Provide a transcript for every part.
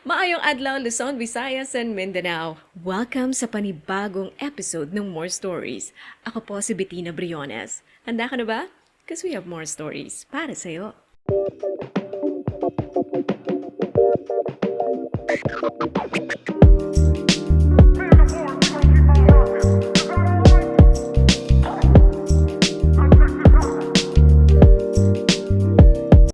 Maayong adlaw, Luzon, Visayas, and Mindanao. Welcome sa panibagong episode ng More Stories. Ako po si Bettina Briones. Handa ka na ba? Because we have more stories para sa'yo.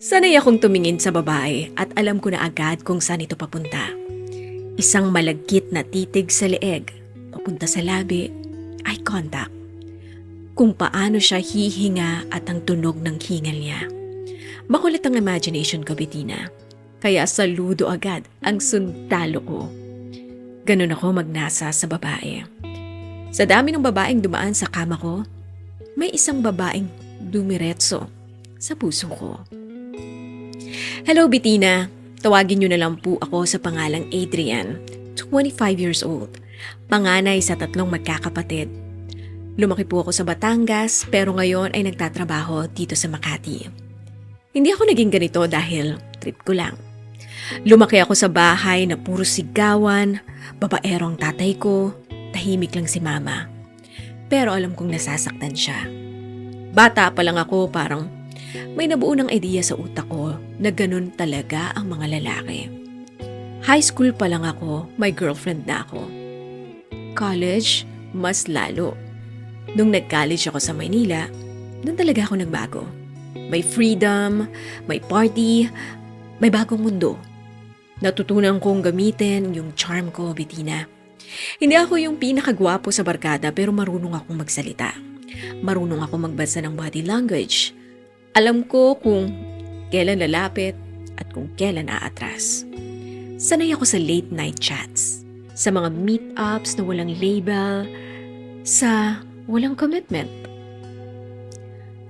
Sanay akong tumingin sa babae at alam ko na agad kung saan ito papunta. Isang malagkit na titig sa leeg, papunta sa labi, eye contact. Kung paano siya hihinga at ang tunog ng hingal niya. Makulit ang imagination ko, Bettina. Kaya saludo agad ang sundalo ko. Ganun ako magnasa sa babae. Sa dami ng babaeng dumaan sa kama ko, may isang babaeng dumiretso sa puso ko. Hello, Bettina. Tawagin niyo na lang po ako sa pangalang Adrian, 25 years old. Panganay sa 3 magkakapatid. Lumaki po ako sa Batangas pero ngayon ay nagtatrabaho dito sa Makati. Hindi ako naging ganito dahil trip ko lang. Lumaki ako sa bahay na puro sigawan, babaero ang tatay ko, tahimik lang si mama. Pero alam kong nasasaktan siya. Bata pa lang ako, parang may nabuo ng idea sa utak ko na ganun talaga ang mga lalaki. High school pa lang ako, may girlfriend na ako. College, mas lalo. Nung nag-college ako sa Maynila, doon talaga ako nagbago. May freedom, may party, may bagong mundo. Natutunan kong gamitin yung charm ko, Bettina. Hindi ako yung pinakagwapo sa barkada pero marunong akong magsalita. Marunong ako magbasa ng body language. Alam ko kung kailan lalapit at kung kailan aatras. Sanay ako sa late night chats, sa mga meetups na walang label, sa walang commitment.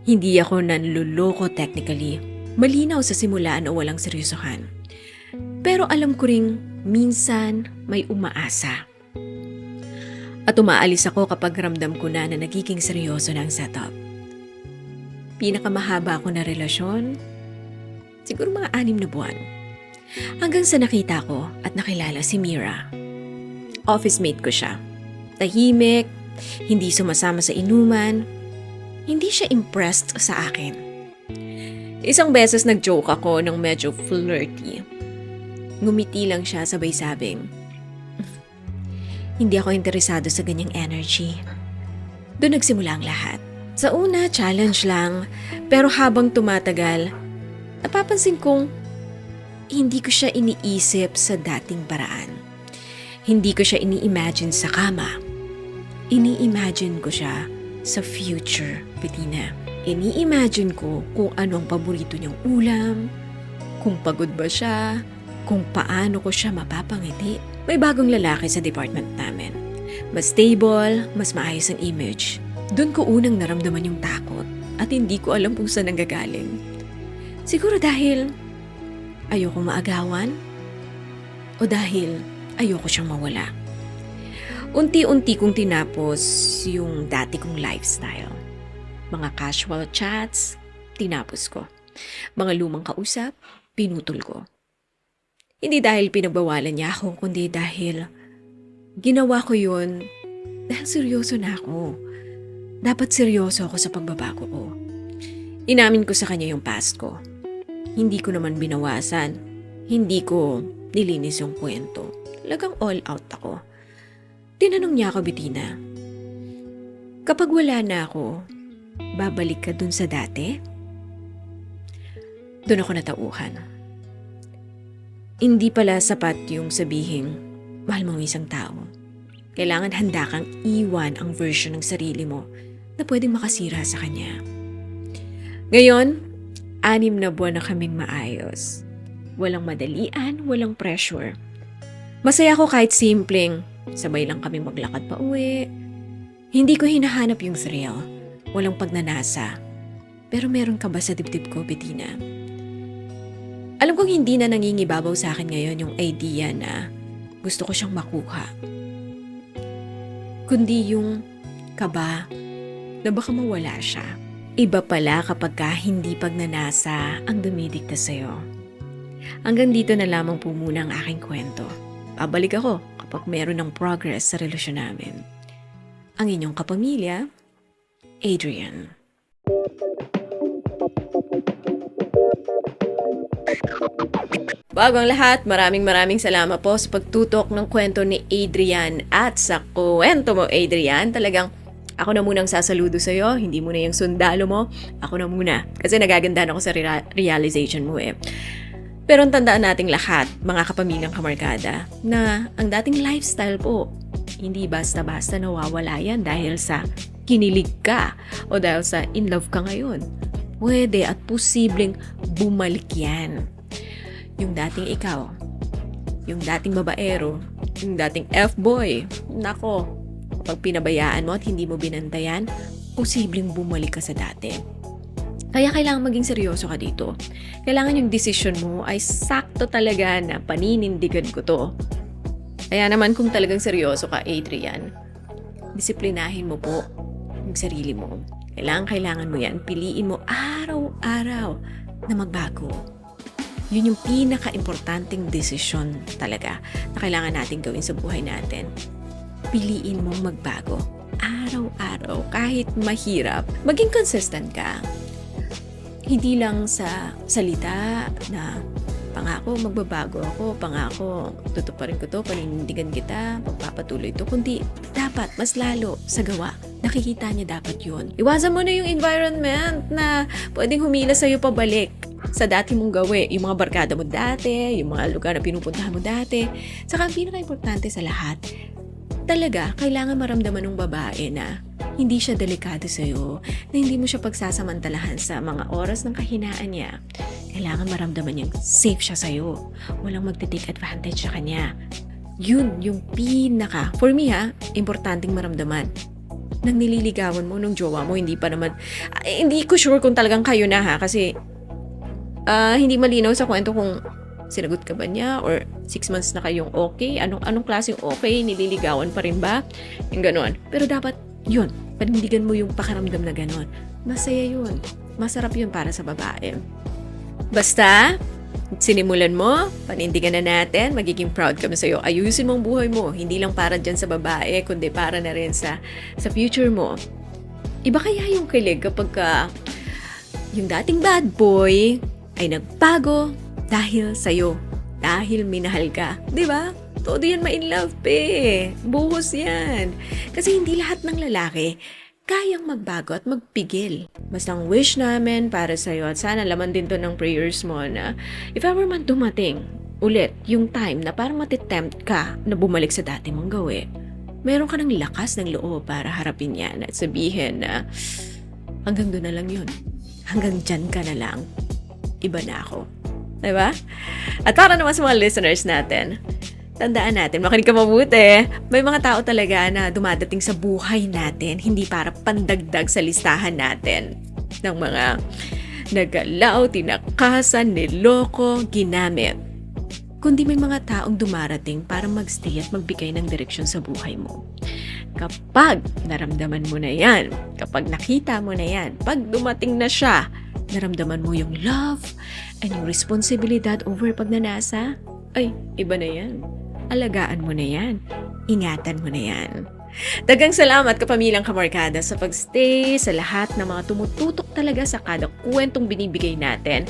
Hindi ako nanluloko technically, malinaw sa simulaan o walang seryosohan. Pero alam ko ring minsan may umaasa. At umaalis ako kapag ramdam ko na nagiging seryoso na ang setup. Pinakamahaba ko na relasyon, siguro mga 6 na buwan. Hanggang sa nakita ko at nakilala si Mira. Office mate ko siya. Tahimik, hindi sumasama sa inuman, hindi siya impressed sa akin. Isang beses nag-joke ako ng medyo flirty. Ngumiti lang siya sabay sabing, hindi ako interesado sa ganyang energy. Doon nagsimula ang lahat. Sa una, challenge lang, pero habang tumatagal, napapansin kong hindi ko siya iniisip sa dating paraan. Hindi ko siya ini-imagine sa kama. Ini-imagine ko siya sa future, Bettina. Ini-imagine ko kung anong paborito niyang ulam, kung pagod ba siya, kung paano ko siya mapapangiti. May bagong lalaki sa department namin. Mas stable, mas maayos ang image. Doon ko unang naramdaman yung takot at hindi ko alam kung saan nanggagaling. Siguro dahil ayoko maagawan o dahil ayoko siyang mawala. Unti-unti kong tinapos yung dati kong lifestyle. Mga casual chats, tinapos ko. Mga lumang kausap, pinutol ko. Hindi dahil pinagbawalan niya ako, kundi dahil ginawa ko yun dahil seryoso na ako. Dapat seryoso ako sa pagbabago ko. Inamin ko sa kanya yung past ko. Hindi ko naman binawasan. Hindi ko nilinis yung kwento. Talagang all out ako. Tinanong niya ako, Bettina, kapag wala na ako, babalik ka dun sa dati? Doon ako natauhan. Hindi pala sapat yung sabihing, mahal mo isang tao. Kailangan handa kang iwan ang version ng sarili mo na pwedeng makasira sa kanya. Ngayon, 6 na buwan na kaming maayos. Walang madalian, walang pressure. Masaya ko kahit simpleng, sabay lang kaming maglakad pa uwi. Hindi ko hinahanap yung thrill. Walang pagnanasa. Pero meron ka ba sa dibdib ko, Bettina? Alam kong hindi na nangingibabaw sa akin ngayon yung idea na gusto ko siyang makuha. Kundi yung kaba na baka mawala siya. Iba pala kapag hindi pagnanasa ang dumidikta sa'yo. Hanggang dito na lamang po muna ang aking kwento. Babalik ako kapag meron ng progress sa relasyon namin. Ang inyong kapamilya, Adrian. Bago ang lahat, maraming salamat po sa pagtutok ng kwento ni Adrian. At sa kwento mo, Adrian, talagang ako na munang sasaludo sa'yo, hindi muna yung sundalo mo, ako na muna. Kasi nagagandahan ako sa realization mo eh. Pero ang tandaan nating lahat, mga kapamilyang kamarkada, na ang dating lifestyle po, hindi basta-basta nawawala yan dahil sa kinilig ka o dahil sa in love ka ngayon. Pwede at posibleng bumalik yan. Yung dating ikaw, yung dating babaero, yung dating F-boy, nako, pag pinabayaan mo at hindi mo binantayan, posibleng bumalik ka sa dati. Kaya kailangan maging seryoso ka dito. Kailangan yung decision mo ay sakto talaga na paninindigan ko to. Kaya naman kung talagang seryoso ka, Adrian, disiplinahin mo po yung sarili mo. Kailangan mo yan. Piliin mo araw-araw na magbago. Yun yung pinaka-importanting desisyon talaga na kailangan natin gawin sa buhay natin. Piliin mong magbago. Araw-araw, kahit mahirap, maging consistent ka. Hindi lang sa salita na pangako magbabago ako, pangako tutuparin ko to, paninindigan kita, pagpapatuloy to, kundi dapat mas lalo sa gawa. Nakikita niya dapat yun. Iwasan mo na yung environment na pwedeng humila sa'yo pabalik sa dati mong gawi. Yung mga barkada mo dati, yung mga lugar na pinupuntahan mo dati. Saka ang pinaka-importante sa lahat, talaga, kailangan maramdaman ng babae na hindi siya delikado sa'yo, na hindi mo siya pagsasamantalahan sa mga oras ng kahinaan niya. Kailangan maramdaman niyang safe siya sa'yo. Walang magte-take advantage sa kanya. Yun, yung for me importanteng maramdaman. Nang nililigawan mo, nung jowa mo, hindi pa naman, hindi ko sure kung talagang kayo na kasi hindi malinaw sa kwento kung sinagot ka ba niya or 6 months na kayong okay? Anong klaseng okay? Nililigawan pa rin ba? Yung ganon. Pero dapat yun, panindigan mo yung pakaramdam na ganon. Masaya yun. Masarap yun para sa babae. Basta, sinimulan mo, panindigan na natin, magiging proud kami sa'yo. Ayusin mo ang buhay mo. Hindi lang para dyan sa babae, kundi para na rin sa future mo. Iba kaya yung kilig kapag yung dating bad boy ay nagbago dahil sa'yo. Dahil minahal ka. Diba? Todo yan ma-in love pe. Buhos yan. Kasi hindi lahat ng lalaki kayang magbago at magpigil. Basta ang wish namin para sa'yo at sana laman din to ng prayers mo na if ever man dumating ulit yung time na parang matitempt ka na bumalik sa dati mong gawi, meron ka ng lakas ng loob para harapin yan at sabihin na hanggang doon na lang yun. Hanggang dyan ka na lang. Iba na ako. Diba? At para naman sa mga listeners natin, tandaan natin, makinig ka mabuti. May mga tao talaga na dumadating sa buhay natin, hindi para pandagdag sa listahan natin ng mga nagalaw, tinakasan, niloko, ginamit. Kundi may mga taong dumarating para magstay at magbigay ng direksyon sa buhay mo. Kapag naramdaman mo na yan, kapag nakita mo na yan, pag dumating na siya, naramdaman mo yung love and yung responsibilidad over pagnanasa, ay, iba na yan. Alagaan mo na yan. Ingatan mo na yan. Daghang salamat kapamilyang kamarkada sa pagstay sa lahat ng mga tumututok talaga sa kada kwentong binibigay natin.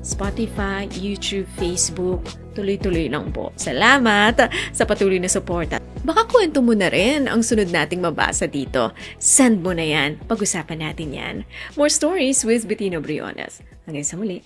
Spotify, YouTube, Facebook, tuloy-tuloy lang po. Salamat sa patuloy na suporta. Baka kwento mo na rin ang sunod nating mabasa dito. Send mo na yan. Pag-usapan natin yan. More stories with Bettino Briones. Hanggang sa muli.